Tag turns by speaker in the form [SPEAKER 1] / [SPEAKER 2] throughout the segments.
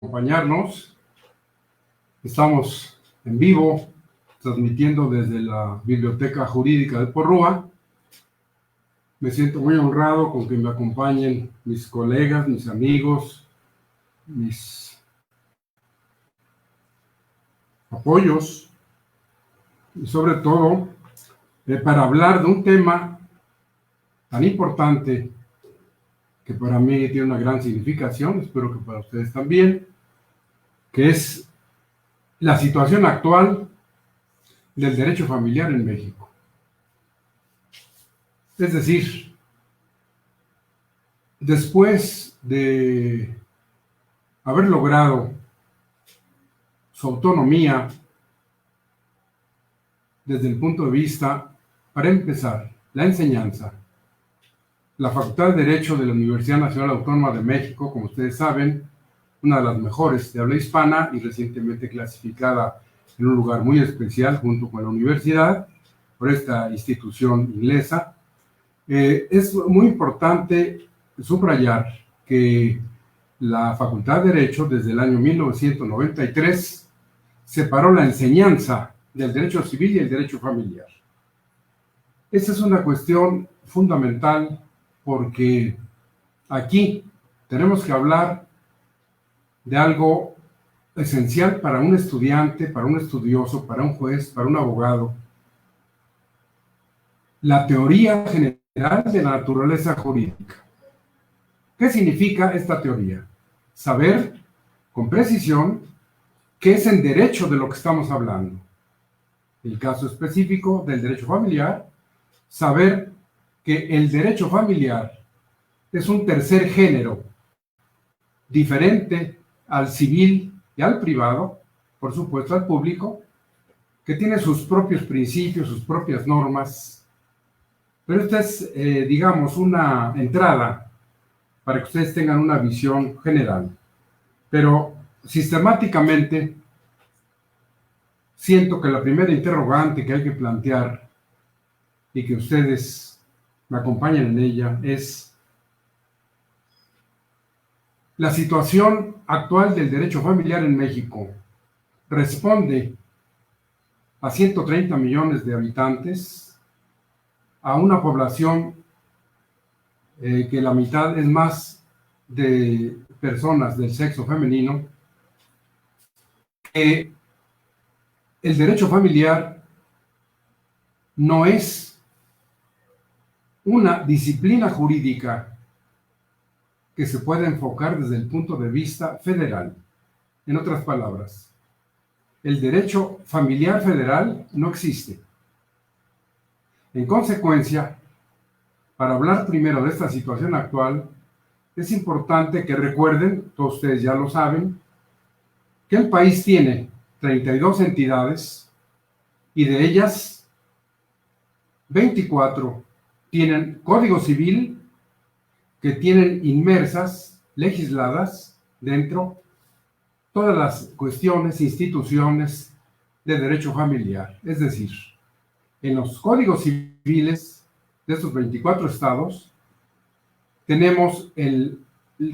[SPEAKER 1] Acompañarnos. Estamos en vivo, transmitiendo desde la Biblioteca Jurídica de Porrúa. Me siento muy honrado con que me acompañen mis colegas, mis amigos, mis apoyos, y sobre todo para hablar de un tema tan importante que para mí tiene una gran significación, espero que para ustedes también, que es la situación actual del derecho familiar en México. Es decir, después de haber logrado su autonomía desde el punto de vista, para empezar, la enseñanza, la Facultad de Derecho de la Universidad Nacional Autónoma de México, como ustedes saben, una de las mejores de habla hispana y recientemente clasificada en un lugar muy especial junto con la universidad por esta institución inglesa. Es muy importante subrayar que la Facultad de Derecho desde el año 1993 separó la enseñanza del derecho civil y el derecho familiar. Esta es una cuestión fundamental porque aquí tenemos que hablar de algo esencial para un estudiante, para un estudioso, para un juez, para un abogado. La teoría general de la naturaleza jurídica. ¿Qué significa esta teoría? Saber con precisión qué es el derecho de lo que estamos hablando. El caso específico del derecho familiar, saber que el derecho familiar es un tercer género, diferente al civil y al privado, por supuesto al público, que tiene sus propios principios, sus propias normas. Pero esta es, digamos, una entrada para que ustedes tengan una visión general. Pero sistemáticamente siento que la primera interrogante que hay que plantear y que ustedes me acompañan en ella es la situación actual del derecho familiar en México. Responde a 130 millones de habitantes, a una población que la mitad es más de personas del sexo femenino, que el derecho familiar no es una disciplina jurídica que se pueda enfocar desde el punto de vista federal. En otras palabras, el derecho familiar federal no existe. En consecuencia, para hablar primero de esta situación actual, es importante que recuerden, todos ustedes ya lo saben, que el país tiene 32 entidades y de ellas 24 tienen código civil que tienen inmersas, legisladas dentro todas las cuestiones, instituciones de derecho familiar. Es decir, en los códigos civiles de estos 24 estados tenemos el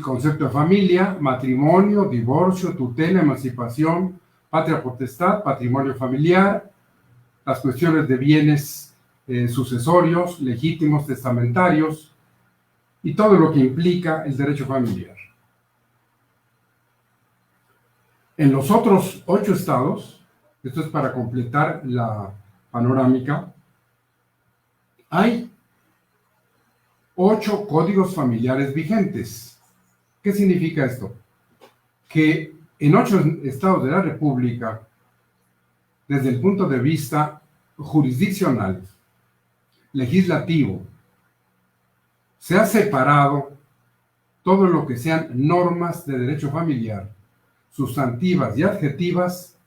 [SPEAKER 1] concepto de familia, matrimonio, divorcio, tutela, emancipación, patria potestad, patrimonio familiar, las cuestiones de bienes sucesorios, legítimos, testamentarios y todo lo que implica el derecho familiar. En los otros 8 estados, esto es para completar la panorámica, hay 8 códigos familiares vigentes. ¿Qué significa esto? Que en 8 estados de la República, desde el punto de vista jurisdiccional, legislativo, se ha separado todo lo que sean normas de derecho familiar, sustantivas y adjetivas,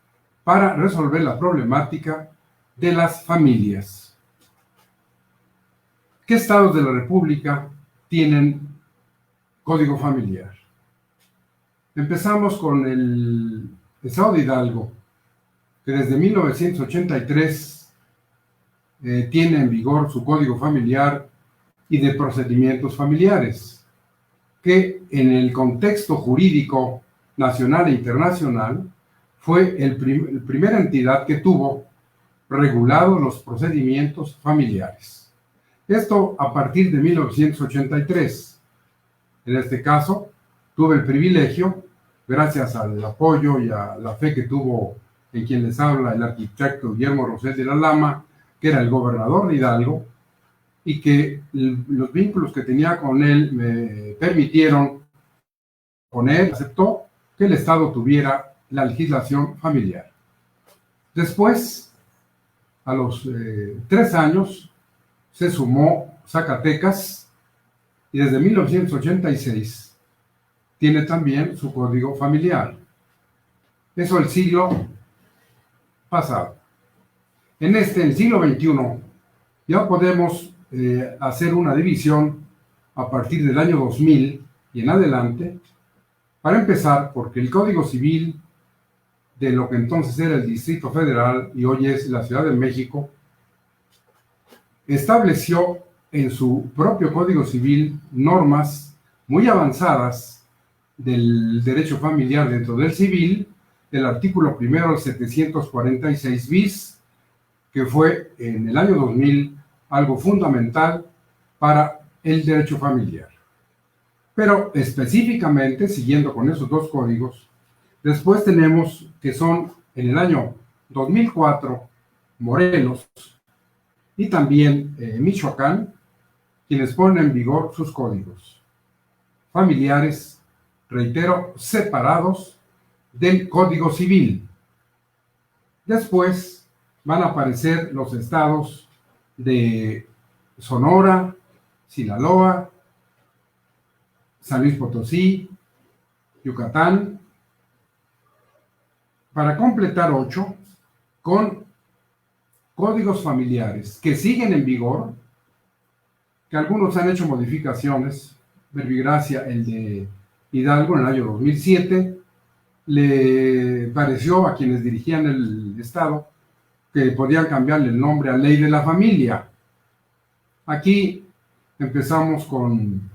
[SPEAKER 1] para resolver la problemática de las familias. ¿Qué estados de la República tienen código familiar? Empezamos con el estado de Hidalgo, que desde 1983 tiene en vigor su código familiar y de procedimientos familiares, que en el contexto jurídico nacional e internacional, fue la primera entidad que tuvo regulados los procedimientos familiares. Esto a partir de 1983. En este caso, tuve el privilegio, gracias al apoyo y a la fe que tuvo en quien les habla el arquitecto Guillermo Rosell de la Lama, que era el gobernador de Hidalgo, y que los vínculos que tenía con él me permitieron poner, aceptó que el Estado tuviera la legislación familiar. Después, a los 3 años, se sumó Zacatecas y desde 1986 tiene también su código familiar. Eso el siglo pasado. En el siglo XXI, ya podemos hacer una división a partir del año 2000 y en adelante, para empezar, porque el Código Civil de lo que entonces era el Distrito Federal y hoy es la Ciudad de México, estableció en su propio Código Civil normas muy avanzadas del derecho familiar dentro del civil, el artículo primero, el 746 bis, que fue en el año 2000 algo fundamental para el derecho familiar. Pero específicamente, siguiendo con esos dos códigos, después tenemos que son en el año 2004 Morelos y también Michoacán, quienes ponen en vigor sus códigos familiares, reitero, separados del Código Civil. Después van a aparecer los estados de Sonora, Sinaloa, San Luis Potosí, Yucatán, para completar 8 con códigos familiares que siguen en vigor, que algunos han hecho modificaciones. Verbigracia, el de Hidalgo, en el año 2007, le pareció a quienes dirigían el Estado que podían cambiarle el nombre a Ley de la Familia. Aquí empezamos con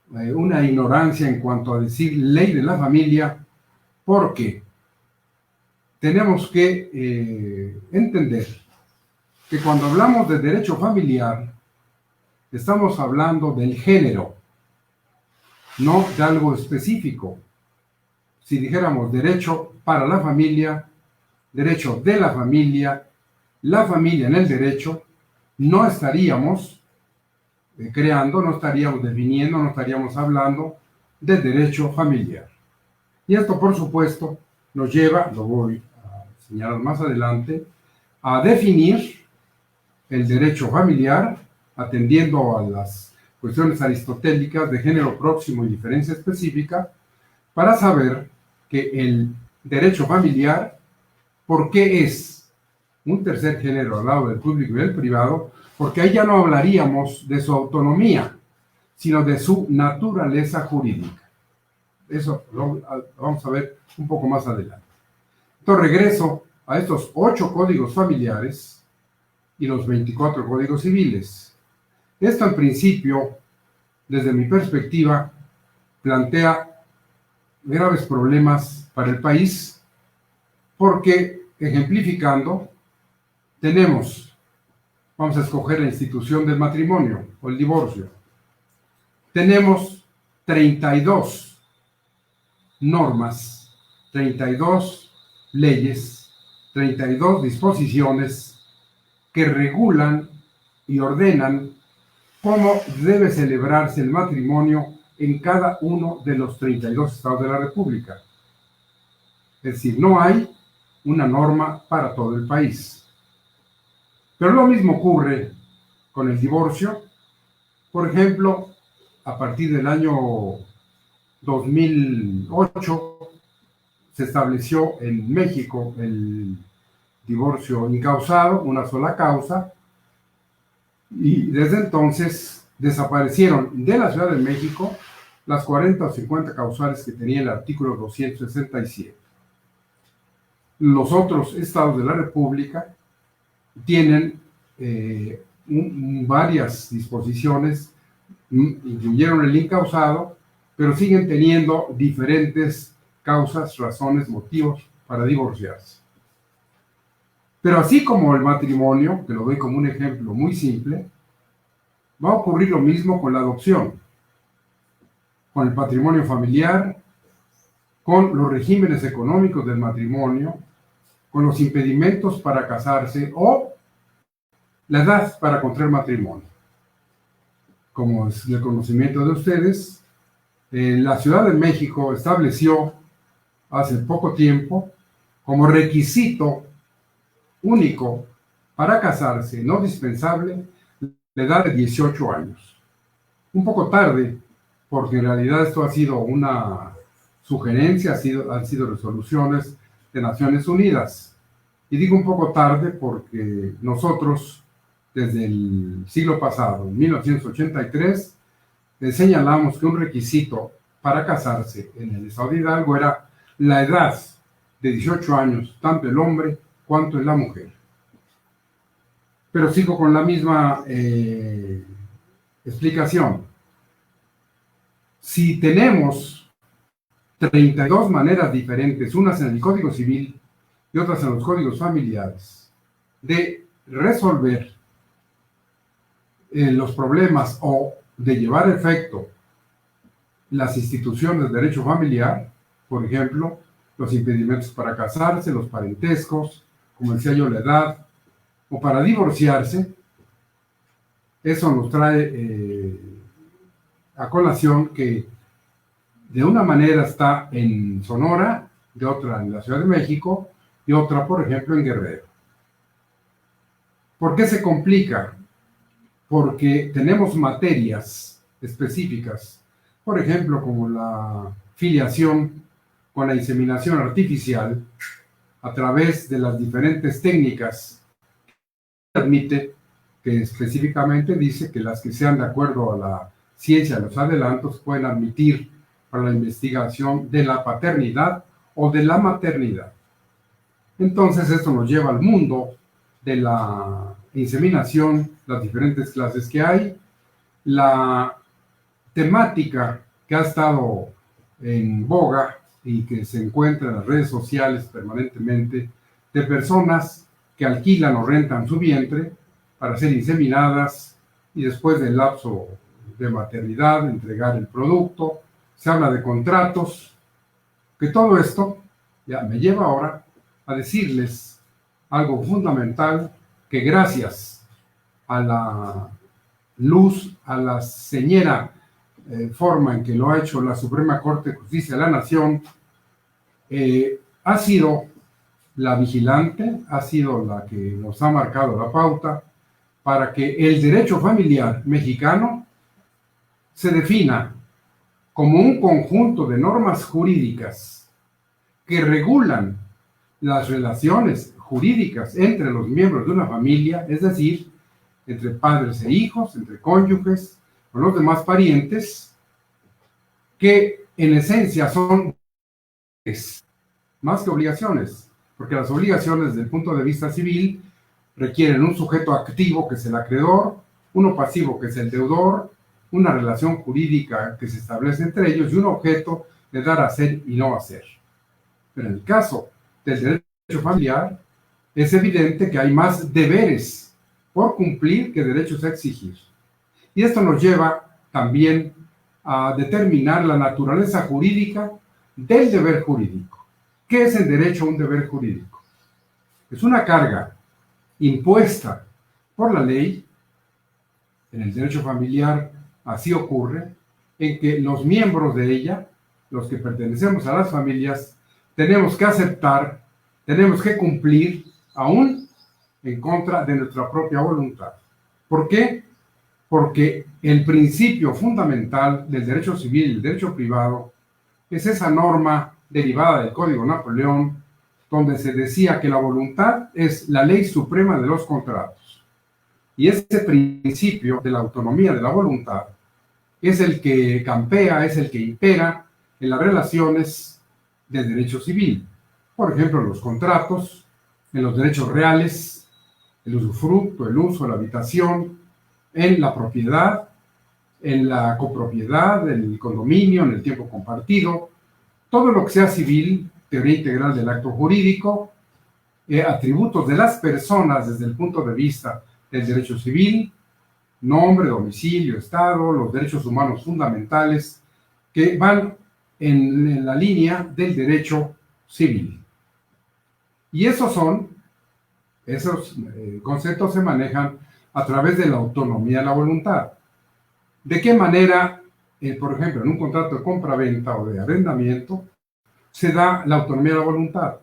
[SPEAKER 1] una ignorancia en cuanto a decir Ley de la Familia, porque tenemos que entender que cuando hablamos de derecho familiar, estamos hablando del género, no de algo específico. Si dijéramos derecho para la familia, derecho de la familia en el derecho, no estaríamos creando, no estaríamos definiendo, no estaríamos hablando de derecho familiar. Y esto, por supuesto, nos lleva, lo voy a señalar más adelante, a definir el derecho familiar, atendiendo a las cuestiones aristotélicas de género próximo y diferencia específica, para saber que el derecho familiar, ¿por qué es un tercer género al lado del público y del privado? Porque ahí ya no hablaríamos de su autonomía, sino de su naturaleza jurídica. Eso lo vamos a ver un poco más adelante. Entonces regreso a estos 8 códigos familiares y los 24 códigos civiles. Esto en principio, desde mi perspectiva, plantea graves problemas para el país, porque, ejemplificando, tenemos, vamos a escoger la institución del matrimonio o el divorcio. Tenemos 32 normas, 32 leyes, 32 disposiciones que regulan y ordenan cómo debe celebrarse el matrimonio en cada uno de los 32 estados de la República. Es decir, no hay una norma para todo el país. Pero lo mismo ocurre con el divorcio. Por ejemplo, a partir del año 2008 se estableció en México el divorcio incausado, una sola causa, y desde entonces desaparecieron de la Ciudad de México las 40 o 50 causales que tenía el artículo 267. Los otros estados de la República tienen varias disposiciones, incluyeron el incausado, pero siguen teniendo diferentes causas, razones, motivos para divorciarse. Pero así como el matrimonio, que lo doy como un ejemplo muy simple, va a ocurrir lo mismo con la adopción, con el patrimonio familiar, con los regímenes económicos del matrimonio, con los impedimentos para casarse o la edad para contraer matrimonio. Como es de conocimiento de ustedes, la Ciudad de México estableció hace poco tiempo como requisito único para casarse, no dispensable, la edad de 18 años. Un poco tarde, porque en realidad esto ha sido una sugerencia, han sido resoluciones de Naciones Unidas. Y digo un poco tarde porque nosotros, desde el siglo pasado, en 1983, señalamos que un requisito para casarse en el estado de Hidalgo era la edad de 18 años, tanto el hombre cuanto en la mujer. Pero sigo con la misma explicación. Si tenemos 32 maneras diferentes, unas en el Código Civil y otras en los códigos familiares, de resolver los problemas o de llevar a efecto las instituciones de derecho familiar, por ejemplo, los impedimentos para casarse, los parentescos, como decía yo, la edad, o para divorciarse, eso nos trae a colación que de una manera está en Sonora, de otra en la Ciudad de México y otra, por ejemplo, en Guerrero. ¿Por qué se complica? Porque tenemos materias específicas, por ejemplo, como la filiación con la inseminación artificial a través de las diferentes técnicas que admite, que específicamente dice que las que sean de acuerdo a la ciencia, los adelantos, pueden admitir para la investigación de la paternidad o de la maternidad. Entonces esto nos lleva al mundo de la inseminación, las diferentes clases que hay, la temática que ha estado en boga y que se encuentra en las redes sociales permanentemente, de personas que alquilan o rentan su vientre para ser inseminadas y después del lapso de maternidad entregar el producto. Se habla de contratos, que todo esto ya me lleva ahora a decirles algo fundamental, que gracias a la luz, a la señera forma en que lo ha hecho la Suprema Corte de Justicia de la Nación, ha sido la vigilante, ha sido la que nos ha marcado la pauta para que el derecho familiar mexicano se defina como un conjunto de normas jurídicas que regulan las relaciones jurídicas entre los miembros de una familia, es decir, entre padres e hijos, entre cónyuges o los demás parientes, que en esencia son más que obligaciones, porque las obligaciones desde el punto de vista civil requieren un sujeto activo, que es el acreedor, uno pasivo, que es el deudor, una relación jurídica que se establece entre ellos y un objeto de dar a hacer y no hacer. Pero en el caso del derecho familiar, es evidente que hay más deberes por cumplir que derechos a exigir. Y esto nos lleva también a determinar la naturaleza jurídica del deber jurídico. ¿Qué es el derecho a un deber jurídico? Es una carga impuesta por la ley. En el derecho familiar así ocurre, en que los miembros de ella, los que pertenecemos a las familias, tenemos que aceptar, tenemos que cumplir, aún en contra de nuestra propia voluntad. ¿Por qué? Porque el principio fundamental del derecho civil y el derecho privado es esa norma derivada del Código Napoleón, donde se decía que la voluntad es la ley suprema de los contratos. Y ese principio de la autonomía de la voluntad es el que campea, es el que impera en las relaciones del derecho civil. Por ejemplo, en los contratos, en los derechos reales, el usufructo, el uso, la habitación, en la propiedad, en la copropiedad, en el condominio, en el tiempo compartido. todo lo que sea civil, teoría integral del acto jurídico, atributos de las personas desde el punto de vista del derecho civil, nombre, domicilio, estado, los derechos humanos fundamentales, que van en la línea del derecho civil. Y esos conceptos se manejan a través de la autonomía de la voluntad. ¿De qué manera, por ejemplo, en un contrato de compra-venta o de arrendamiento, se da la autonomía de la voluntad?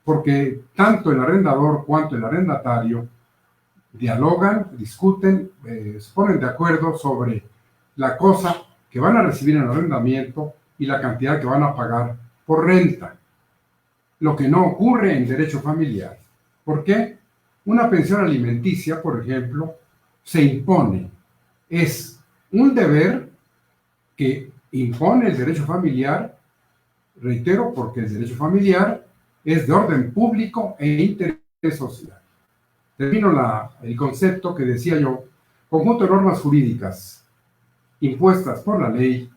[SPEAKER 1] Porque tanto el arrendador cuanto el arrendatario dialogan, discuten, se ponen de acuerdo sobre la cosa que van a recibir en el arrendamiento y la cantidad que van a pagar por renta. Lo que no ocurre en derecho familiar. ¿Por qué? Una pensión alimenticia, por ejemplo, se impone. Es un deber que impone el derecho familiar, reitero, porque el derecho familiar es de orden público e interés social. Termino el concepto que decía yo: conjunto de normas jurídicas impuestas por la ley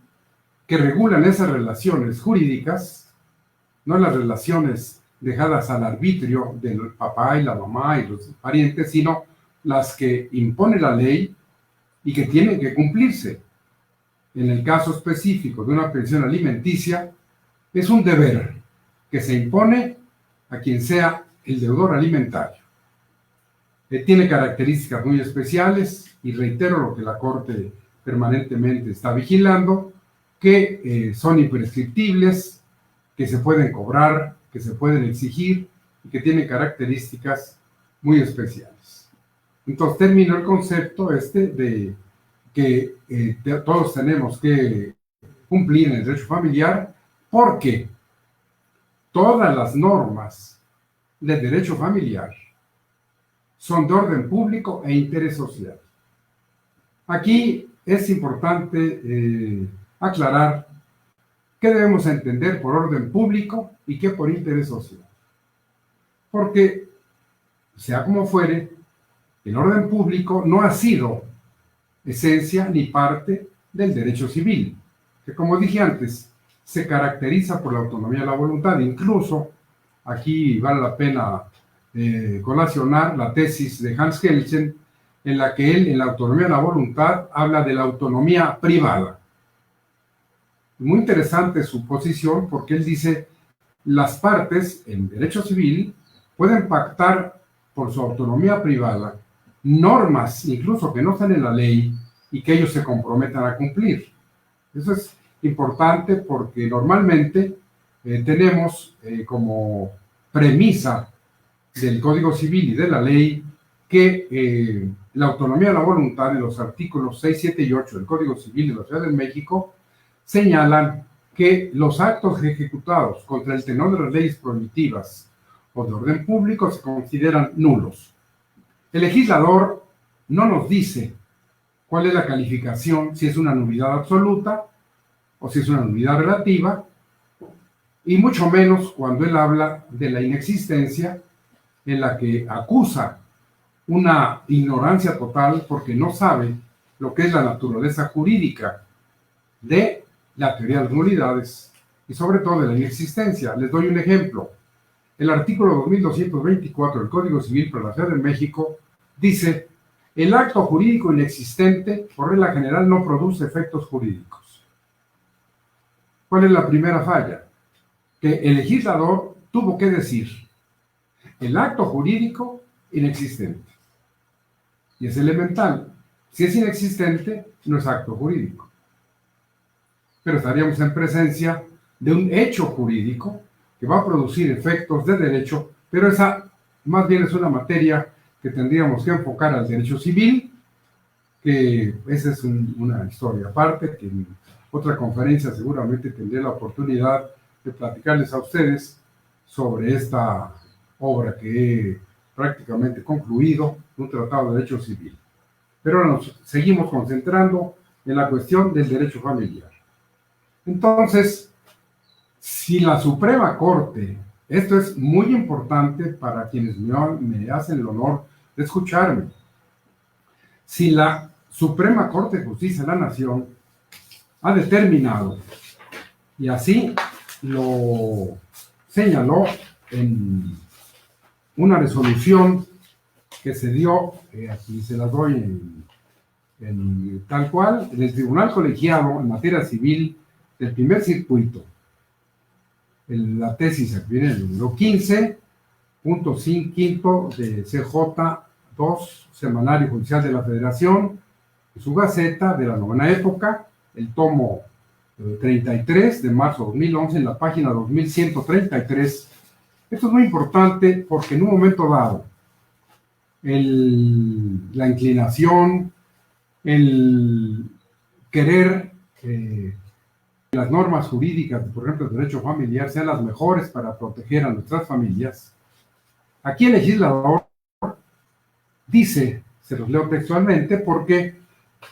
[SPEAKER 1] que regulan esas relaciones jurídicas, no las relaciones dejadas al arbitrio del papá y la mamá y los parientes, sino las que impone la ley y que tienen que cumplirse. En el caso específico de una pensión alimenticia, es un deber que se impone a quien sea el deudor alimentario. Tiene características muy especiales y reitero lo que la Corte permanentemente está vigilando, que son imprescriptibles, que se pueden cobrar, que se pueden exigir y que tienen características muy especiales. Entonces termino el concepto de que todos tenemos que cumplir en el derecho familiar, porque todas las normas del derecho familiar son de orden público e interés social. Aquí es importante aclarar qué debemos entender por orden público y qué por interés social. Porque, sea como fuere, el orden público no ha sido esencia ni parte del derecho civil, que, como dije antes, se caracteriza por la autonomía de la voluntad. Incluso, aquí vale la pena colacionar la tesis de Hans Kelsen, en la que él, en la autonomía de la voluntad, habla de la autonomía privada. Muy interesante su posición, porque él dice: las partes en derecho civil pueden pactar por su autonomía privada normas, incluso que no están en la ley, y que ellos se comprometan a cumplir. Eso es importante porque normalmente tenemos como premisa del Código Civil y de la ley que la autonomía de la voluntad, en los artículos 6, 7 y 8 del Código Civil de la Ciudad de México, señalan que los actos ejecutados contra el tenor de las leyes prohibitivas o de orden público se consideran nulos. El legislador no nos dice cuál es la calificación, si es una nulidad absoluta o si es una nulidad relativa, y mucho menos cuando él habla de la inexistencia, en la que acusa una ignorancia total porque no sabe lo que es la naturaleza jurídica de la teoría de las nulidades y sobre todo de la inexistencia. Les doy un ejemplo. El artículo 2224 del Código Civil para la Ciudad de México dice: el acto jurídico inexistente, por regla general, no produce efectos jurídicos. ¿Cuál es la primera falla? Que el legislador tuvo que decir el acto jurídico inexistente. Y es elemental. Si es inexistente, no es acto jurídico. Pero estaríamos en presencia de un hecho jurídico que va a producir efectos de derecho, pero esa más bien es una materia que tendríamos que enfocar al derecho civil, que esa es una historia aparte, que en otra conferencia seguramente tendré la oportunidad de platicarles a ustedes sobre esta obra que he prácticamente concluido, un tratado de derecho civil. Pero nos seguimos concentrando en la cuestión del derecho familiar. Entonces, si la Suprema Corte, esto es muy importante para quienes me hacen el honor de escucharme, si la Suprema Corte de Justicia de la Nación ha determinado, y así lo señaló en una resolución que se dio, aquí se la doy en tal cual, en el Tribunal Colegiado en Materia Civil del Primer Circuito. La tesis aquí viene el número 15.5 de CJ2, Semanario Judicial de la Federación, y su Gaceta de la Novena Época, el tomo 33 de marzo de 2011, en la página 2133. Esto es muy importante porque en un momento dado, la inclinación, el querer que las normas jurídicas, por ejemplo, el derecho familiar, sean las mejores para proteger a nuestras familias, aquí el legislador dice, se los leo textualmente, porque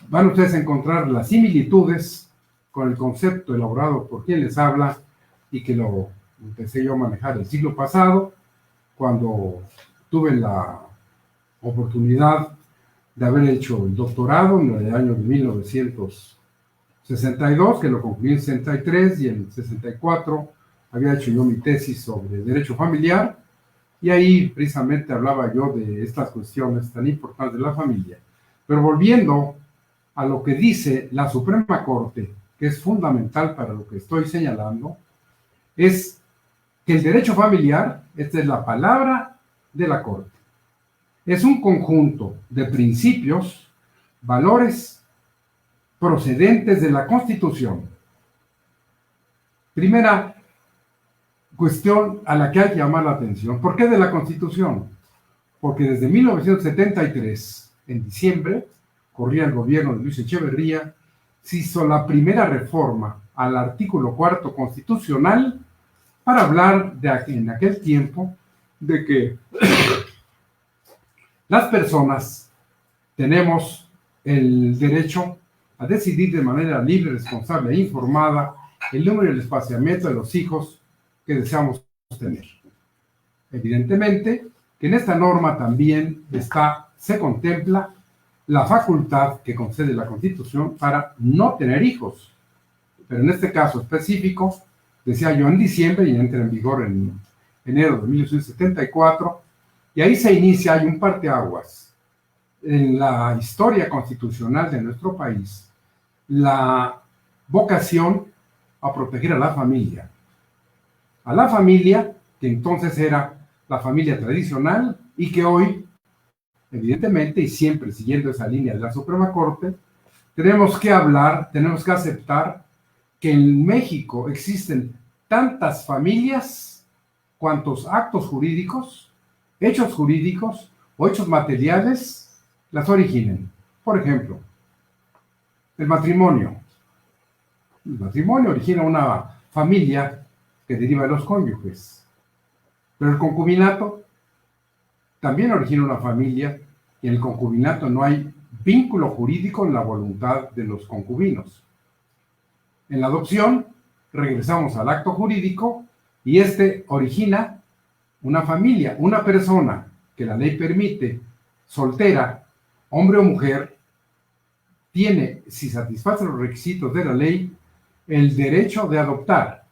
[SPEAKER 1] van ustedes a encontrar las similitudes con el concepto elaborado por quien les habla y que lo empecé yo a manejar el siglo pasado, cuando tuve la oportunidad de haber hecho el doctorado en el año de 1962, que lo concluí en 63, y en 64 había hecho yo mi tesis sobre derecho familiar, y ahí precisamente hablaba yo de estas cuestiones tan importantes de la familia. Pero volviendo a lo que dice la Suprema Corte, que es fundamental para lo que estoy señalando, es que el derecho familiar, esta es la palabra de la Corte, es un conjunto de principios, valores procedentes de la Constitución. Primera cuestión a la que hay que llamar la atención. ¿Por qué de la Constitución? Porque desde 1973, en diciembre, corría el gobierno de Luis Echeverría, se hizo la primera reforma al artículo 4 constitucional para hablar en aquel tiempo de que las personas tenemos el derecho a decidir de manera libre, responsable e informada el número y el espaciamiento de los hijos que deseamos tener. Evidentemente que en esta norma también se contempla la facultad que concede la Constitución para no tener hijos. Pero en este caso específico, decía yo en diciembre y entra en vigor en enero de 1974, y ahí se inicia, hay un parteaguas en la historia constitucional de nuestro país, la vocación a proteger a la familia. A la familia, que entonces era la familia tradicional y que hoy, evidentemente, y siempre siguiendo esa línea de la Suprema Corte, tenemos que aceptar que en México existen tantas familias cuantos actos jurídicos, hechos jurídicos o hechos materiales las originen. Por ejemplo, el matrimonio. El matrimonio origina una familia que deriva de los cónyuges. Pero el concubinato también origina una familia, y en el concubinato no hay vínculo jurídico en la voluntad de los concubinos. En la adopción, regresamos al acto jurídico, y este origina una familia, una persona que la ley permite, soltera, hombre o mujer, tiene, si satisface los requisitos de la ley, el derecho de adoptar.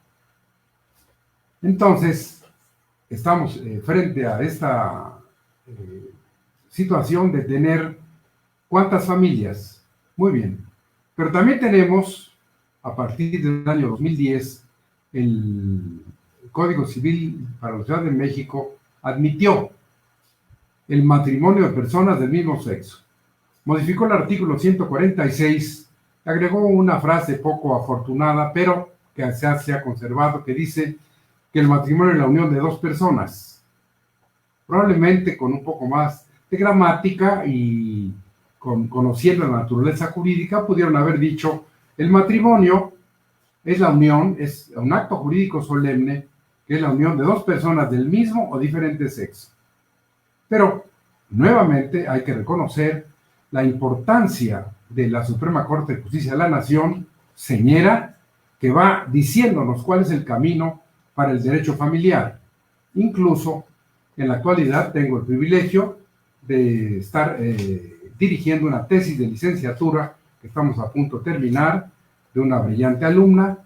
[SPEAKER 1] Entonces, estamos frente a esta situación de tener ¿cuántas familias? Muy bien. Pero también tenemos, a partir del año 2010, el Código Civil para la Ciudad de México admitió el matrimonio de personas del mismo sexo. Modificó el artículo 146, agregó una frase poco afortunada, pero que se ha conservado, que dice que el matrimonio es la unión de dos personas. Probablemente con un poco más de gramática y conociendo la naturaleza jurídica, pudieron haber dicho, el matrimonio es la unión, es un acto jurídico solemne, que es la unión de dos personas del mismo o diferente sexo. Pero, nuevamente, hay que reconocer la importancia de la Suprema Corte de Justicia de la Nación, señera, que va diciéndonos cuál es el camino para el derecho familiar. Incluso, en la actualidad, tengo el privilegio de estar dirigiendo una tesis de licenciatura que estamos a punto de terminar, de una brillante alumna,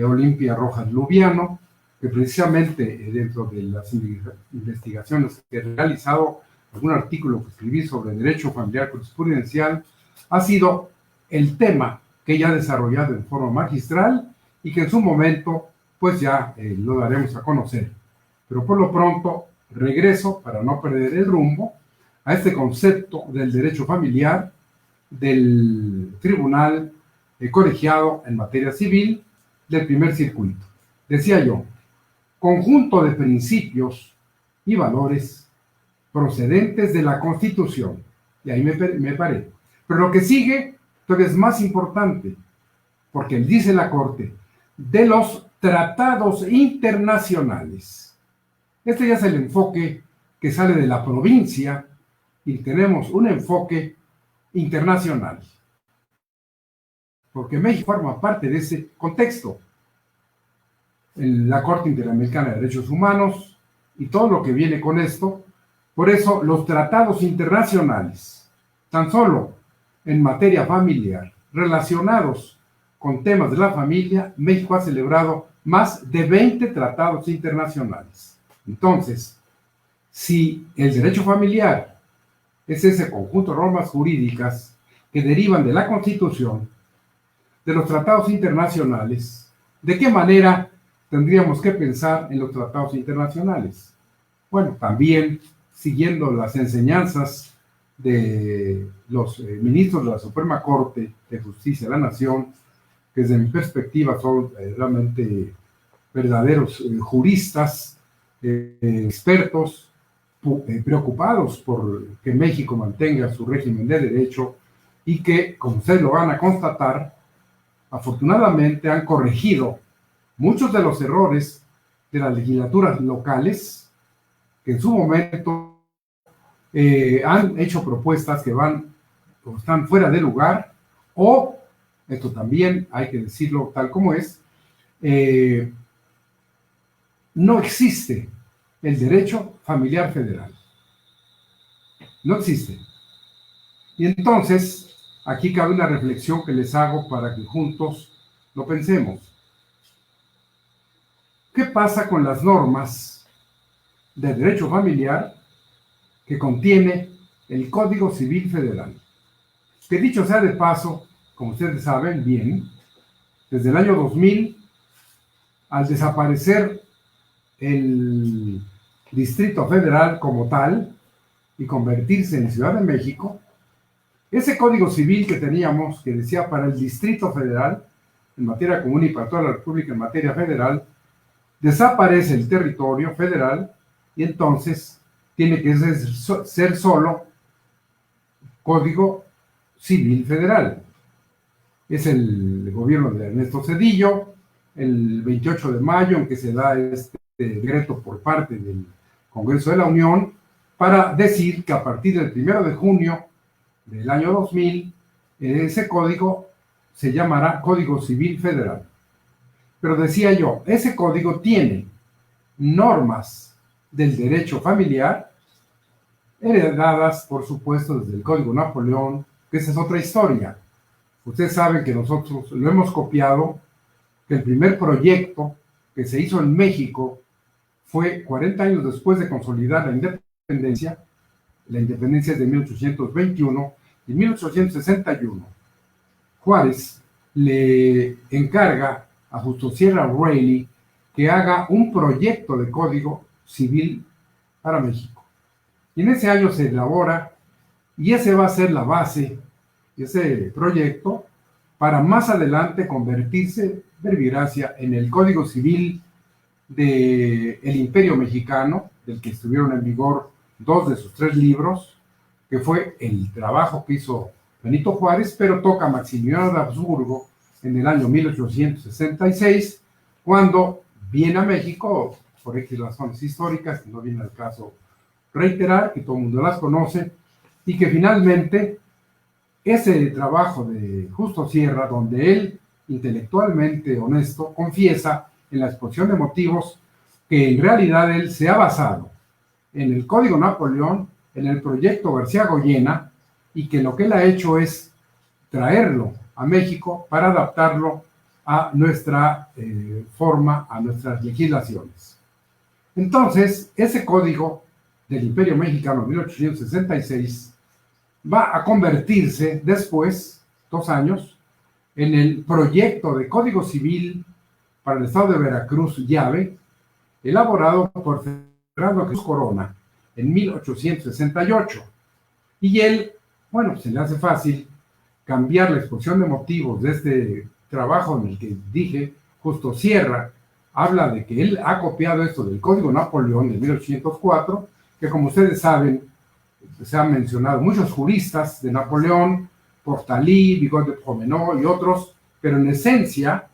[SPEAKER 1] Olimpia Rojas Lubiano, que precisamente dentro de las investigaciones que he realizado, algún artículo que escribí sobre derecho familiar jurisprudencial, ha sido el tema que ella ha desarrollado en forma magistral y que en su momento pues ya lo daremos a conocer. Pero por lo pronto regreso, para no perder el rumbo, a este concepto del derecho familiar del Tribunal Colegiado en Materia Civil del primer circuito. Decía yo, conjunto de principios y valores procedentes de la Constitución. Y ahí me paré. Pero lo que sigue todavía es más importante, porque dice la Corte, de los tratados internacionales. Este ya es el enfoque que sale de la provincia y tenemos un enfoque internacional. Porque México forma parte de ese contexto. La Corte Interamericana de Derechos Humanos y todo lo que viene con esto. Por eso los tratados internacionales, tan solo en materia familiar, relacionados con temas de la familia, México ha celebrado más de 20 tratados internacionales. Entonces, si el derecho familiar es ese conjunto de normas jurídicas que derivan de la Constitución, de los tratados internacionales, ¿de qué manera tendríamos que pensar en los tratados internacionales? Bueno, también siguiendo las enseñanzas de los ministros de la Suprema Corte de Justicia de la Nación, que desde mi perspectiva son realmente verdaderos juristas, expertos, preocupados por que México mantenga su régimen de derecho y que, como ustedes lo van a constatar, afortunadamente han corregido muchos de los errores de las legislaturas locales que en su momento han hecho propuestas que van o están fuera de lugar, o, esto también hay que decirlo tal como es, no existe el derecho familiar federal. No existe. Y entonces, aquí cabe una reflexión que les hago para que juntos lo pensemos. ¿Qué pasa con las normas de derecho familiar que contiene el Código Civil Federal? Que dicho sea de paso, como ustedes saben bien, desde el año 2000, al desaparecer el Distrito Federal como tal y convertirse en Ciudad de México, ese Código Civil que teníamos, que decía para el Distrito Federal, en materia común y para toda la República en materia federal, desaparece el territorio federal y entonces tiene que ser solo Código Civil Federal. Es el gobierno de Ernesto Zedillo, el 28 de mayo, en que se da este decreto por parte del Congreso de la Unión, para decir que a partir del 1 de junio del año 2000, ese código se llamará Código Civil Federal. Pero decía yo, ese código tiene normas del derecho familiar, heredadas, por supuesto, desde el Código Napoleón, que esa es otra historia. Ustedes saben que nosotros lo hemos copiado, que el primer proyecto que se hizo en México fue 40 años después de consolidar la independencia. La independencia es de 1821 y 1861. Juárez le encarga a Justo Sierra Reilly que haga un proyecto de código civil para México. Y en ese año se elabora, y ese va a ser la base, ese proyecto, para más adelante convertirse, verbigracia, en el Código Civil del Imperio Mexicano, del que estuvieron en vigor 2 de sus 3 libros, que fue el trabajo que hizo Benito Juárez, pero toca Maximiliano de Habsburgo en el año 1866, cuando viene a México, por X razones históricas, que no viene al caso reiterar, que todo el mundo las conoce, y que finalmente ese trabajo de Justo Sierra, donde él, intelectualmente honesto, confiesa en la exposición de motivos que en realidad él se ha basado en el Código Napoleón, en el proyecto García Goyena, y que lo que él ha hecho es traerlo a México para adaptarlo a nuestra forma, a nuestras legislaciones. Entonces, ese código del Imperio Mexicano 1866 va a convertirse después, 2 años, en el proyecto de Código Civil para el Estado de Veracruz, llave, elaborado por Fernando Cruz Corona en 1868. Y él, bueno, se le hace fácil cambiar la exposición de motivos de este trabajo en el que dije, Justo Sierra, habla de que él ha copiado esto del Código Napoleón de 1804, que como ustedes saben, se han mencionado muchos juristas de Napoleón, Portalis, Bigot de Promenot y otros, pero en esencia,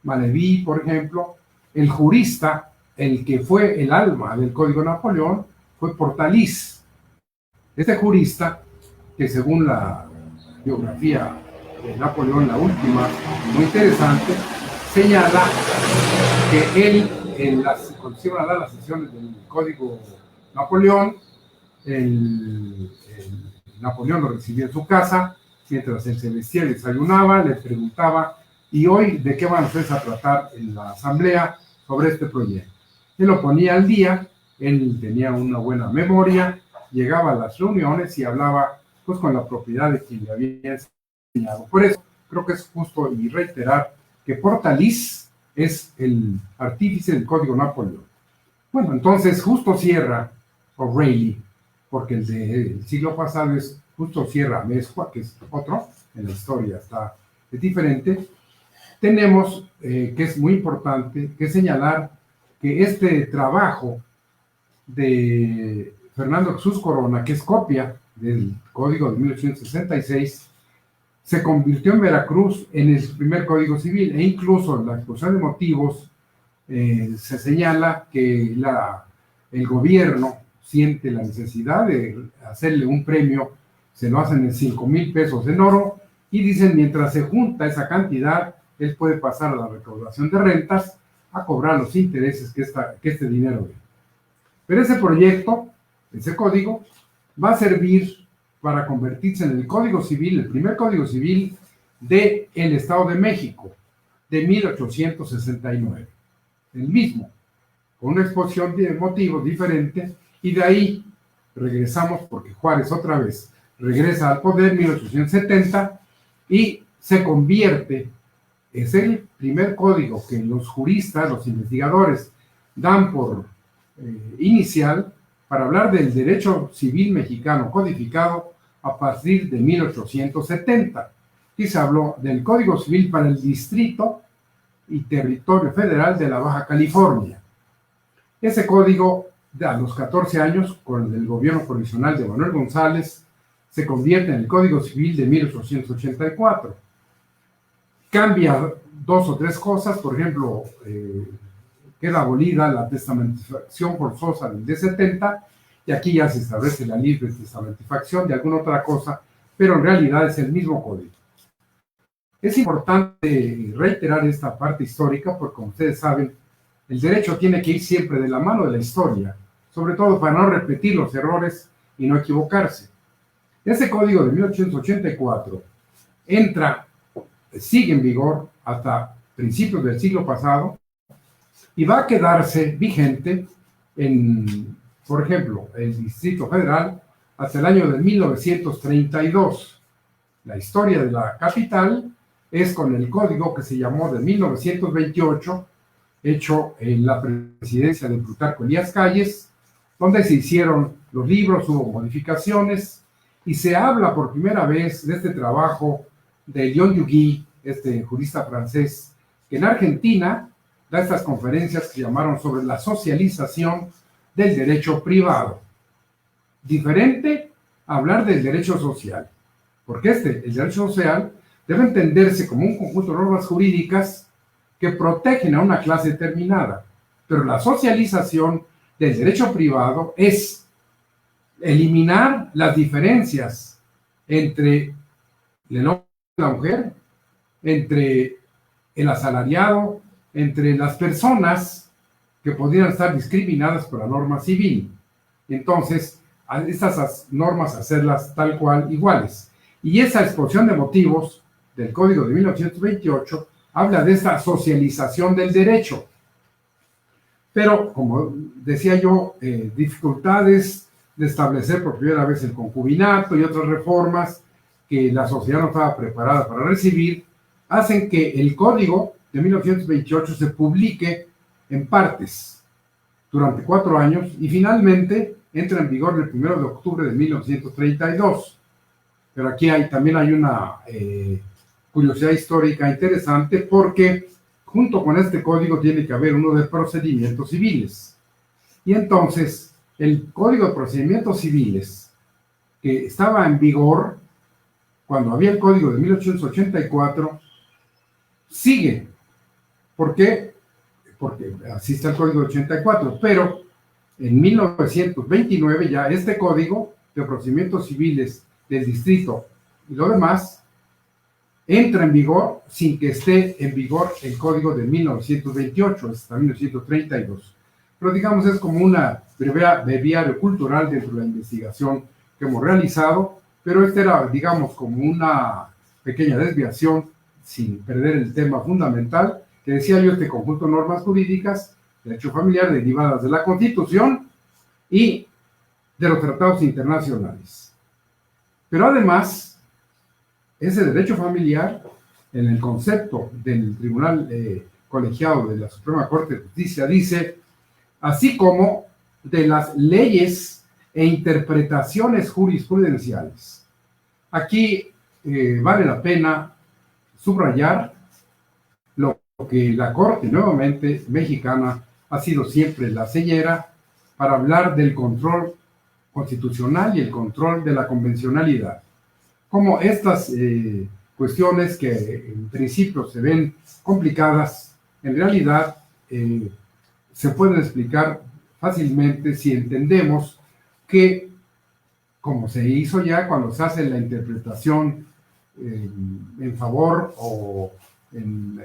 [SPEAKER 1] Maleví, por ejemplo, el jurista, el que fue el alma del Código Napoleón, fue Portalis. Este jurista, que según la biografía de Napoleón, la última, muy interesante, señala que él, cuando se iban a dar las sesiones del Código Napoleón, Napoleón lo recibía en su casa, mientras él se vestía y desayunaba, le preguntaba, ¿y hoy de qué van ustedes a tratar en la asamblea sobre este proyecto? Él lo ponía al día, él tenía una buena memoria, llegaba a las reuniones y hablaba pues con la propiedad de quien le había enseñado. Por eso creo que es justo y reiterar que Portalis es el artífice del Código Napoleón. Bueno, entonces Justo Sierra O'Reilly, porque el del siglo pasado es Justo Sierra Amezcua, que es otro, en la historia es diferente. Tenemos, que es muy importante, que señalar que este trabajo de Fernando Jesús Corona, que es copia del Código de 1866, se convirtió en Veracruz en el primer Código Civil, e incluso en la exposición de motivos se señala que el gobierno siente la necesidad de hacerle un premio, se lo hacen en 5,000 pesos en oro, y dicen, mientras se junta esa cantidad, él puede pasar a la recaudación de rentas a cobrar los intereses que este dinero dé. Pero ese proyecto, ese código, va a servir para convertirse en el Código Civil, el primer Código Civil del Estado de México, de 1869. El mismo, con una exposición de motivos diferente, y de ahí regresamos, porque Juárez otra vez regresa al poder en 1870, y se convierte, es el primer código que los juristas, los investigadores, dan por inicial para hablar del derecho civil mexicano codificado a partir de 1870. Y se habló del Código Civil para el Distrito y Territorio Federal de la Baja California. Ese código, a los 14 años, con el gobierno provisional de Manuel González, se convierte en el Código Civil de 1884. Cambia 2 o 3 cosas, por ejemplo, queda abolida la testamentificación forzosa del D70, y aquí ya se establece la libre testamentificación de alguna otra cosa, pero en realidad es el mismo código. Es importante reiterar esta parte histórica porque, como ustedes saben, el derecho tiene que ir siempre de la mano de la historia, sobre todo para no repetir los errores y no equivocarse. Ese código de 1884 sigue en vigor hasta principios del siglo pasado, y va a quedarse vigente por ejemplo, el Distrito Federal hasta el año de 1932. La historia de la capital es con el código que se llamó de 1928, hecho en la presidencia de Plutarco Elías Calles, donde se hicieron los libros, hubo modificaciones, y se habla por primera vez de este trabajo de Leon Duguy, este jurista francés, que en Argentina da estas conferencias que llamaron sobre la socialización del derecho privado. Diferente a hablar del derecho social, porque el derecho social, debe entenderse como un conjunto de normas jurídicas que protegen a una clase determinada, pero la socialización del derecho privado es eliminar las diferencias entre el hombre y la mujer, entre el asalariado, entre las personas que podrían estar discriminadas por la norma civil. Entonces, a estas normas hacerlas tal cual iguales. Y esa exposición de motivos del Código de 1928 habla de esta socialización del derecho. Pero, como decía yo, dificultades de establecer por primera vez el concubinato y otras reformas que la sociedad no estaba preparada para recibir, hacen que el Código de 1928 se publique en partes durante 4 años y finalmente entra en vigor el 1 de octubre de 1932. Pero aquí también hay una curiosidad histórica interesante, porque junto con este código tiene que haber uno de procedimientos civiles. Y entonces, el Código de Procedimientos Civiles, que estaba en vigor cuando había el Código de 1884, sigue. ¿Por qué? Porque así está el Código de 84, pero en 1929 ya este Código de Procedimientos Civiles del Distrito y lo demás entra en vigor sin que esté en vigor el Código de 1928 hasta 1932. Pero digamos, es como una breviario cultural dentro de la investigación que hemos realizado, pero esta era, digamos, como una pequeña desviación sin perder el tema fundamental, que decía yo, este conjunto de normas jurídicas, derecho familiar, derivadas de la Constitución y de los tratados internacionales. Pero además, ese derecho familiar, en el concepto del Tribunal Colegiado de la Suprema Corte de Justicia, dice, así como de las leyes e interpretaciones jurisprudenciales. Aquí vale la pena subrayar lo que la Corte, nuevamente mexicana, ha sido siempre la señera para hablar del control constitucional y el control de la convencionalidad. Como estas cuestiones que en principio se ven complicadas, en realidad se pueden explicar fácilmente si entendemos que, como se hizo ya cuando se hace la interpretación en favor o en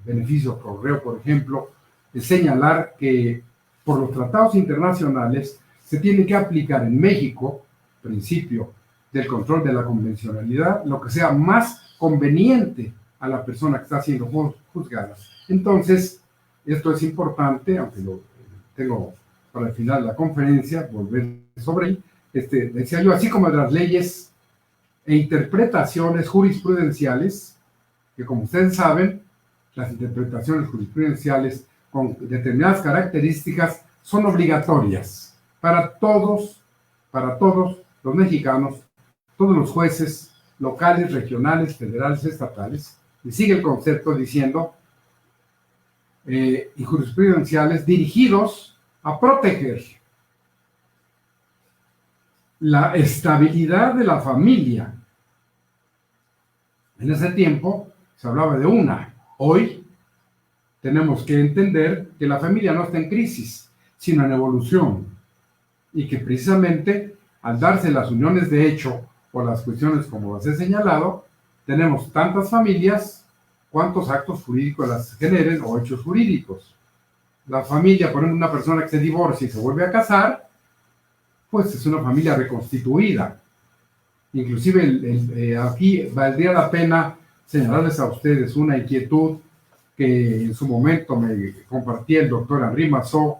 [SPEAKER 1] beneficio pro reo, por ejemplo, es señalar que por los tratados internacionales se tiene que aplicar en México, principio del control de la convencionalidad, lo que sea más conveniente a la persona que está siendo juzgada. Entonces, esto es importante, aunque lo tengo para el final de la conferencia, volver sobre él. Decía yo, así como de las leyes e interpretaciones jurisprudenciales, que como ustedes saben, las interpretaciones jurisprudenciales con determinadas características son obligatorias para todos los mexicanos, todos los jueces locales, regionales, federales, estatales, y sigue el concepto diciendo, y jurisprudenciales dirigidos a proteger la estabilidad de la familia. En ese tiempo se hablaba de una. Hoy tenemos que entender que la familia no está en crisis, sino en evolución, y que precisamente al darse las uniones de hecho o las cuestiones como las he señalado, tenemos tantas familias cuantos actos jurídicos las generen o hechos jurídicos. La familia, por ejemplo, una persona que se divorcia y se vuelve a casar, pues es una familia reconstituida. Inclusive aquí valdría la pena señalarles a ustedes una inquietud que en su momento me compartía el doctor Henri Massot,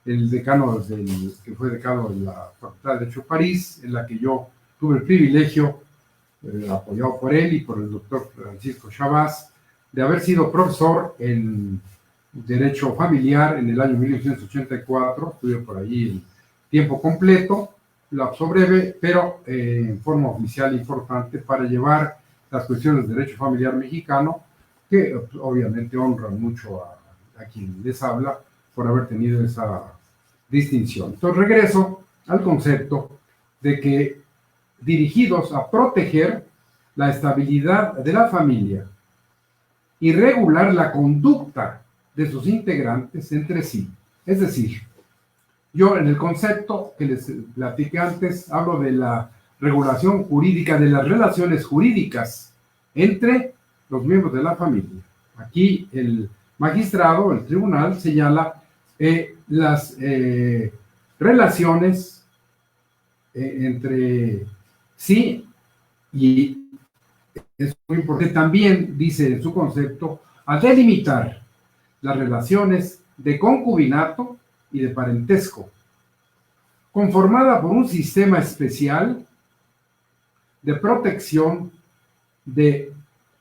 [SPEAKER 1] el decano que fue decano de la Facultad de Derecho de París, en la que yo tuve el privilegio, apoyado por él y por el doctor Francisco Chabás, de haber sido profesor en Derecho Familiar en el año 1984, estuve por allí en tiempo completo, lapso breve, pero en forma oficial importante para llevar las cuestiones de derecho familiar mexicano, que obviamente honran mucho a quien les habla por haber tenido esa distinción. Entonces regreso al concepto de que dirigidos a proteger la estabilidad de la familia y regular la conducta de sus integrantes entre sí. Es decir, yo en el concepto que les platiqué antes hablo de la regulación jurídica de las relaciones jurídicas entre los miembros de la familia. Aquí el magistrado, el tribunal, señala las relaciones entre sí y es muy importante. También dice en su concepto a delimitar las relaciones de concubinato y de parentesco, conformada por un sistema especial de protección de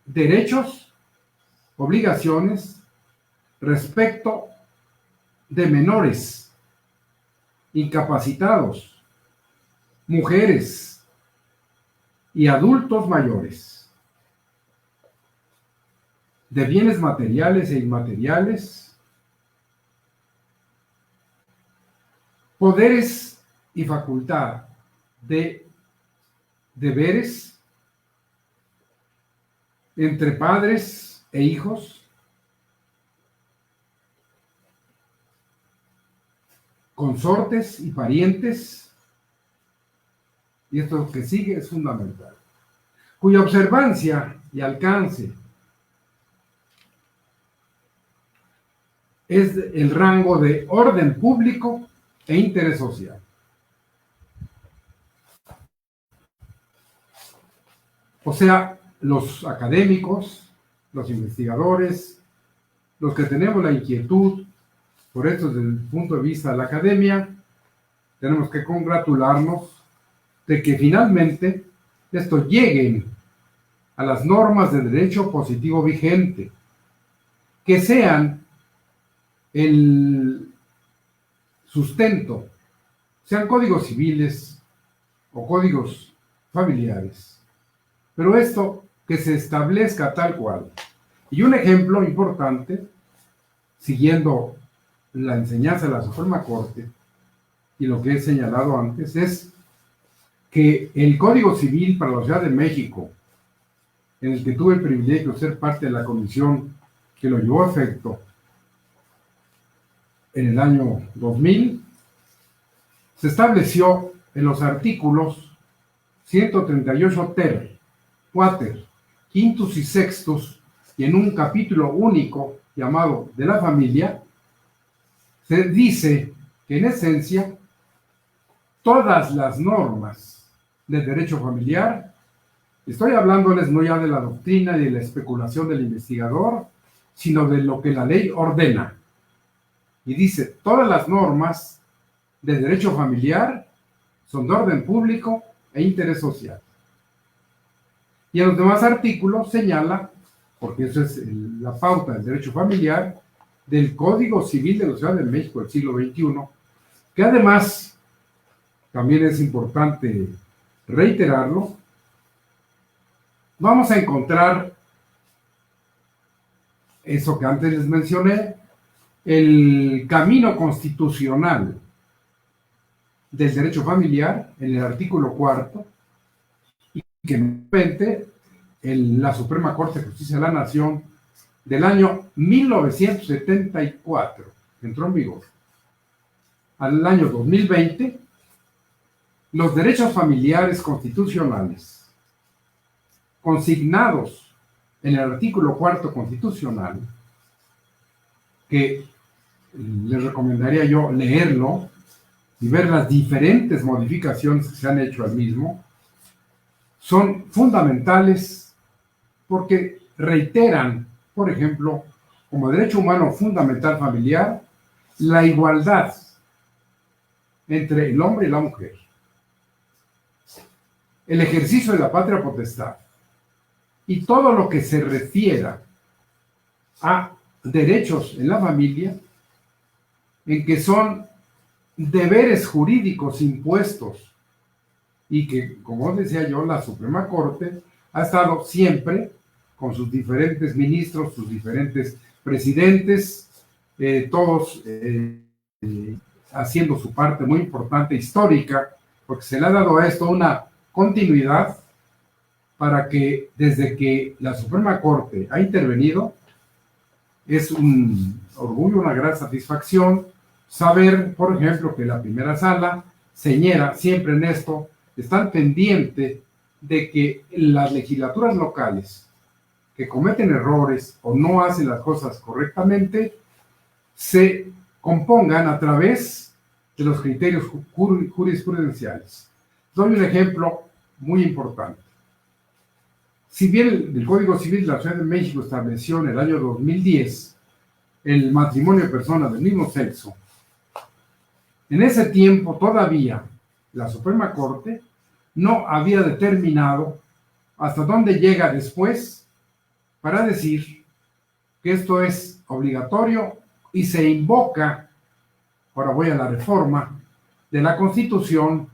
[SPEAKER 1] derechos, obligaciones respecto de menores, incapacitados, mujeres y adultos mayores, de bienes materiales e inmateriales, poderes y facultad de deberes entre padres e hijos, consortes y parientes, y esto que sigue es fundamental, cuya observancia y alcance es el rango de orden público e interés social. O sea, los académicos, los investigadores, los que tenemos la inquietud por esto desde el punto de vista de la academia, tenemos que congratularnos de que finalmente esto llegue a las normas de derecho positivo vigente, que sean el sustento, sean códigos civiles o códigos familiares, pero esto que se establezca tal cual. Y un ejemplo importante, siguiendo la enseñanza de la Suprema Corte y lo que he señalado antes, es que el Código Civil para la Ciudad de México, en el que tuve el privilegio de ser parte de la comisión que lo llevó a efecto en el año 2000, se estableció en los artículos 138 ter, quater, quintus y sextus, y en un capítulo único llamado de la familia, se dice que en esencia todas las normas del derecho familiar, estoy hablándoles no ya de la doctrina y de la especulación del investigador, sino de lo que la ley ordena. Y dice, todas las normas del derecho familiar son de orden público e interés social. Y en los demás artículos señala, porque eso es la pauta del derecho familiar, del Código Civil de la Ciudad de México del siglo XXI, que además, también es importante reiterarlo, vamos a encontrar eso que antes les mencioné, el camino constitucional del derecho familiar en el artículo 4, y que nuevamente la Suprema Corte de Justicia de la Nación del año 1974 entró en vigor. Al año 2020, los derechos familiares constitucionales consignados en el artículo 4 constitucional, que les recomendaría yo leerlo y ver las diferentes modificaciones que se han hecho al mismo, son fundamentales porque reiteran, por ejemplo, como derecho humano fundamental familiar, la igualdad entre el hombre y la mujer, el ejercicio de la patria potestad y todo lo que se refiera a derechos en la familia, en que son deberes jurídicos impuestos y que, como decía yo, la Suprema Corte ha estado siempre con sus diferentes ministros, sus diferentes presidentes, todos haciendo su parte muy importante histórica, porque se le ha dado a esto una continuidad para que desde que la Suprema Corte ha intervenido, es un orgullo, una gran satisfacción saber, por ejemplo, que la primera sala señala siempre en esto, están pendientes de que las legislaturas locales que cometen errores o no hacen las cosas correctamente se compongan a través de los criterios jurisprudenciales. Doy un ejemplo muy importante. Si bien el Código Civil de la Ciudad de México estableció en el año 2010 el matrimonio de personas del mismo sexo, en ese tiempo todavía la Suprema Corte no había determinado hasta dónde llega después para decir que esto es obligatorio y se invoca, ahora voy a la reforma de la Constitución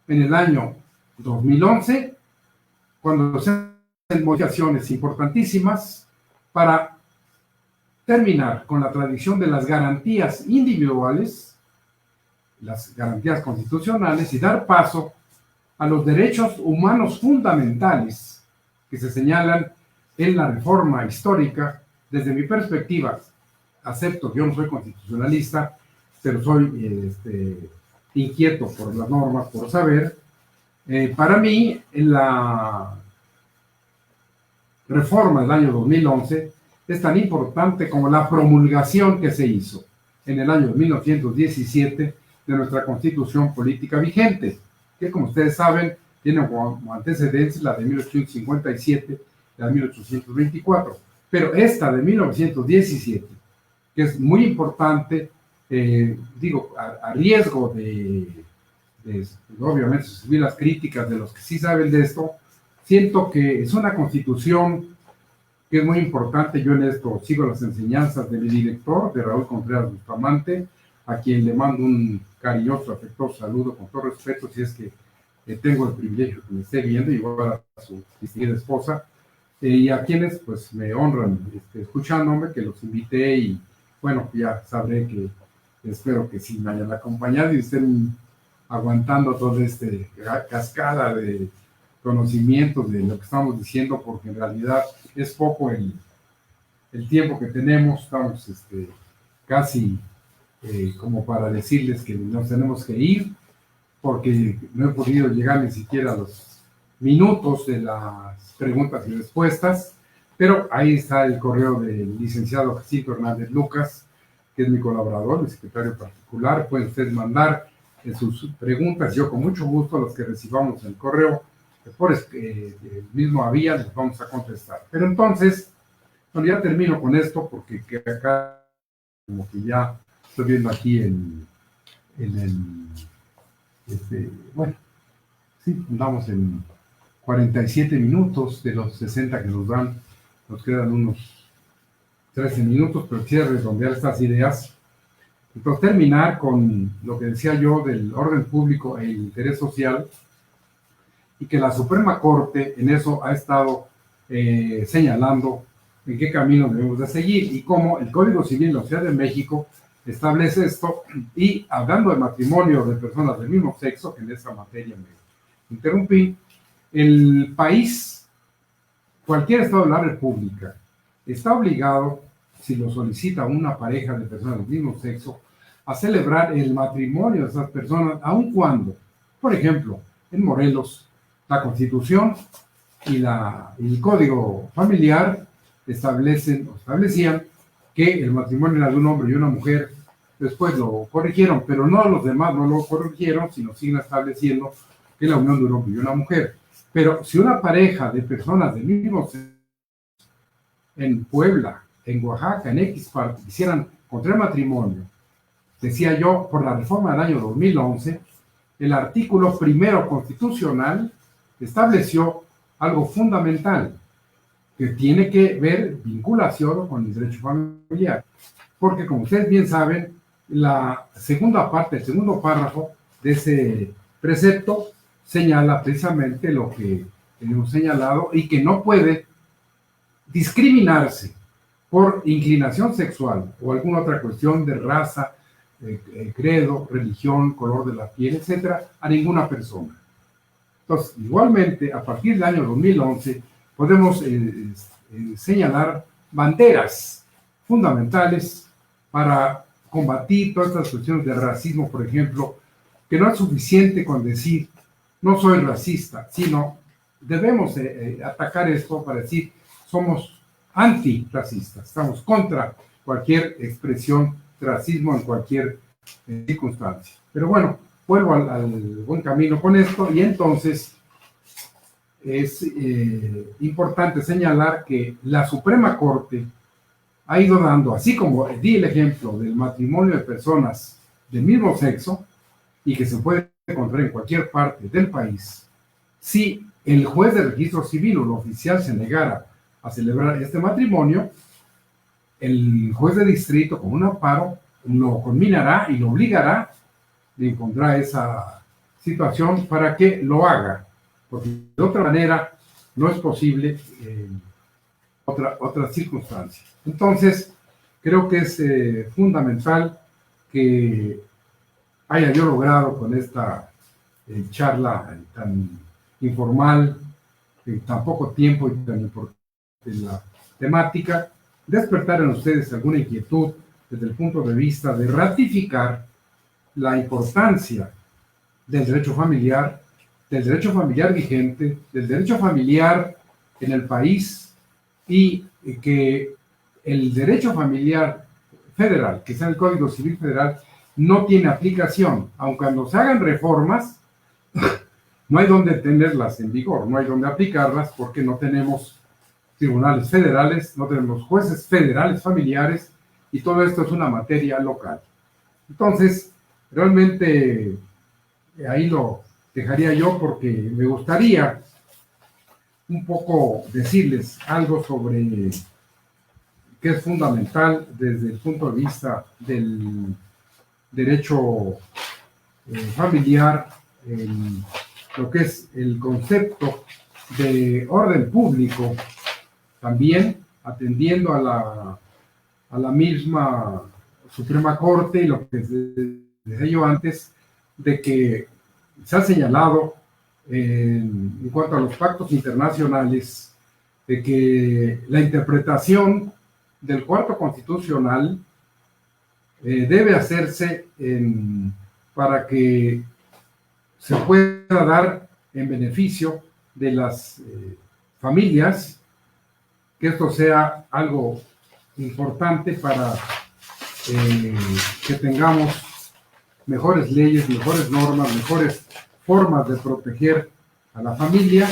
[SPEAKER 1] en el año 2011, cuando se hacen modificaciones importantísimas para terminar con la tradición de las garantías individuales, las garantías constitucionales, y dar paso a los derechos humanos fundamentales que se señalan en la reforma histórica. Desde mi perspectiva, acepto que yo no soy constitucionalista, pero soy inquieto por las normas, por saber. Para mí, la reforma del año 2011 es tan importante como la promulgación que se hizo en el año 1917 de nuestra Constitución política vigente, que, como ustedes saben, tiene como antecedentes la de 1857 y la de 1824. Pero esta de 1917, que es muy importante, digo, a riesgo de obviamente recibir las críticas de los que sí saben de esto, siento que es una constitución que es muy importante. Yo en esto sigo las enseñanzas de mi director, de Raúl Contreras Bustamante, a quien le mando un cariñoso, afectuoso saludo con todo respeto, si es que tengo el privilegio que me esté viendo, igual a su distinguida esposa, y a quienes pues me honran escuchándome, que los invité, y bueno, ya sabré que espero que sí me hayan acompañado y estén aguantando toda esta cascada de conocimientos de lo que estamos diciendo, porque en realidad es poco el tiempo que tenemos. Estamos casi como para decirles que nos tenemos que ir, porque no he podido llegar ni siquiera a los minutos de las preguntas y respuestas, pero ahí está el correo del licenciado Jacinto Hernández Lucas, que es mi colaborador, mi secretario particular. Pueden ustedes mandar sus preguntas, yo con mucho gusto los que recibamos el correo por el mismo vía les vamos a contestar. Pero entonces, bueno, ya termino con esto, porque acá como que ya estoy viendo aquí bueno, sí, andamos en 47 minutos de los 60 que nos dan, nos quedan unos 13 minutos, pero quiero redondear estas ideas. Entonces, terminar con lo que decía yo del orden público e el interés social, y que la Suprema Corte en eso ha estado señalando en qué camino debemos de seguir, y cómo el Código Civil de la Ciudad de México establece esto. Y hablando de matrimonio de personas del mismo sexo, que en esa materia me interrumpí, el país, cualquier estado de la República, está obligado, si lo solicita una pareja de personas del mismo sexo, a celebrar el matrimonio de esas personas, aun cuando, por ejemplo, en Morelos, la Constitución y el Código Familiar establecían que el matrimonio era de un hombre y una mujer. Después lo corrigieron, pero no los demás no lo corrigieron, sino siguen estableciendo que es la unión de un hombre y una mujer. Pero si una pareja de personas del mismo sexo en Puebla, en Oaxaca, en X parte, quisieran contraer matrimonio, decía yo, por la reforma del año 2011, el artículo primero constitucional estableció algo fundamental, que tiene que ver vinculación con el derecho familiar. Porque, como ustedes bien saben, la segunda parte, el segundo párrafo de ese precepto señala precisamente lo que hemos señalado, y que no puede discriminarse por inclinación sexual o alguna otra cuestión de raza, credo, religión, color de la piel, etcétera, a ninguna persona. Entonces, igualmente, a partir del año 2011, podemos señalar banderas fundamentales para combatir todas estas cuestiones de racismo, por ejemplo, que no es suficiente con decir no soy racista, sino debemos atacar esto para decir somos antirracistas, estamos contra cualquier expresión de racismo en cualquier circunstancia. Pero bueno, vuelvo al buen camino con esto, y entonces es importante señalar que la Suprema Corte ha ido dando, así como di el ejemplo del matrimonio de personas del mismo sexo y que se puede encontrar en cualquier parte del país, si el juez de registro civil o el oficial se negara a celebrar este matrimonio, el juez de distrito con un amparo lo conminará y lo obligará, le impondrá esa situación para que lo haga, porque de otra manera no es posible otra circunstancia. Entonces, creo que es fundamental que haya yo logrado con esta charla tan informal, en tan poco tiempo y tan importante en la temática, despertar en ustedes alguna inquietud desde el punto de vista de ratificar la importancia del derecho familiar vigente, del derecho familiar en el país y que el derecho familiar federal, que sea el Código Civil Federal, no tiene aplicación, aun cuando se hagan reformas, no hay donde tenerlas en vigor, no hay donde aplicarlas porque no tenemos tribunales federales, no tenemos jueces federales familiares y todo esto es una materia local. Entonces, realmente ahí lo dejaría yo porque me gustaría un poco decirles algo sobre qué es fundamental desde el punto de vista del derecho familiar, lo que es el concepto de orden público, también atendiendo a la misma Suprema Corte y lo que decía yo antes, de que se ha señalado en cuanto a los pactos internacionales, de que la interpretación del cuarto constitucional debe hacerse para que se pueda dar en beneficio de las familias, que esto sea algo importante para que tengamos mejores leyes, mejores normas, mejores formas de proteger a la familia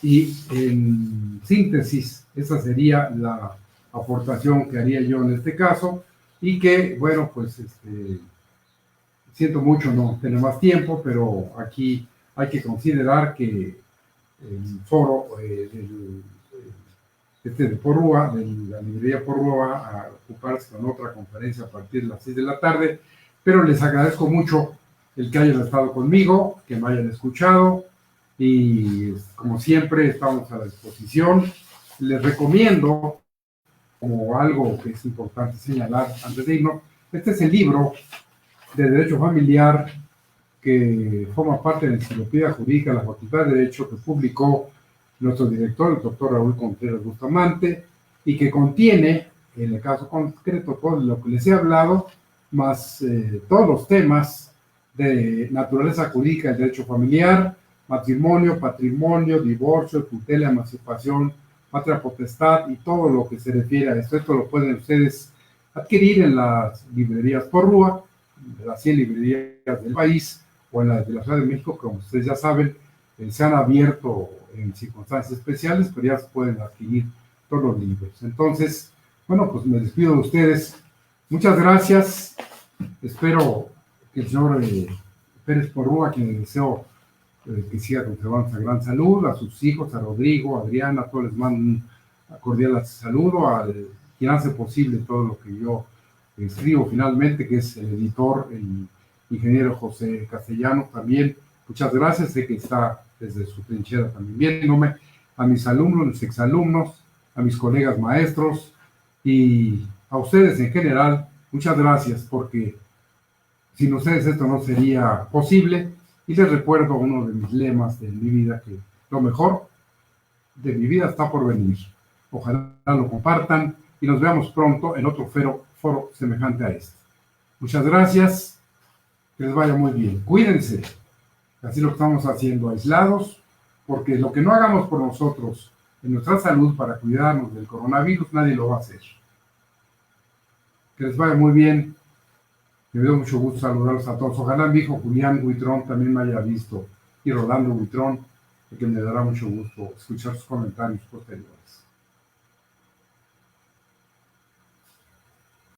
[SPEAKER 1] y en síntesis esa sería la aportación que haría yo en este caso y que bueno pues siento mucho no tener más tiempo, pero aquí hay que considerar que el foro de Porrúa, de la librería Porrúa, va a ocuparse con otra conferencia a partir de las 6 de la tarde, pero les agradezco mucho el que hayan estado conmigo, que me hayan escuchado y como siempre estamos a la disposición. Les recomiendo, como algo que es importante señalar antes de irnos, este es el libro de Derecho Familiar que forma parte de la Enciclopedia Jurídica de la Facultad de Derecho que publicó nuestro director, el doctor Raúl Contreras Bustamante, y que contiene, en el caso concreto, todo lo que les he hablado, más todos los temas de naturaleza jurídica del derecho familiar, matrimonio, patrimonio, divorcio, tutela, emancipación, patria potestad y todo lo que se refiere a esto. Esto lo pueden ustedes adquirir en las librerías Porrúa, de las 100 librerías del país, o en las de la Ciudad de México, como ustedes ya saben, se han abierto en circunstancias especiales, pero ya se pueden adquirir todos los libros. Entonces, bueno, pues me despido de ustedes. Muchas gracias. Espero que el señor Pérez Porrúa, a quien le deseo que siga conservando esa gran salud, a sus hijos, a Rodrigo, a Adriana, a todos les mando un cordial saludo, a quien hace posible todo lo que yo escribo finalmente, que es el editor, el ingeniero José Castellanos, también. Muchas gracias, sé que está desde su trinchera también viéndome, a mis alumnos, mis exalumnos, a mis colegas maestros y a ustedes en general, muchas gracias porque sin ustedes esto no sería posible y les recuerdo uno de mis lemas de mi vida, que lo mejor de mi vida está por venir. Ojalá lo compartan y nos veamos pronto en otro foro semejante a este. Muchas gracias, que les vaya muy bien. Cuídense. Así lo estamos haciendo, aislados, porque lo que no hagamos por nosotros en nuestra salud para cuidarnos del coronavirus, nadie lo va a hacer. Que les vaya muy bien. Me dio mucho gusto saludarlos a todos. Ojalá mi hijo Julián Huitrón también me haya visto, y Rolando Huitrón, que me dará mucho gusto escuchar sus comentarios posteriores.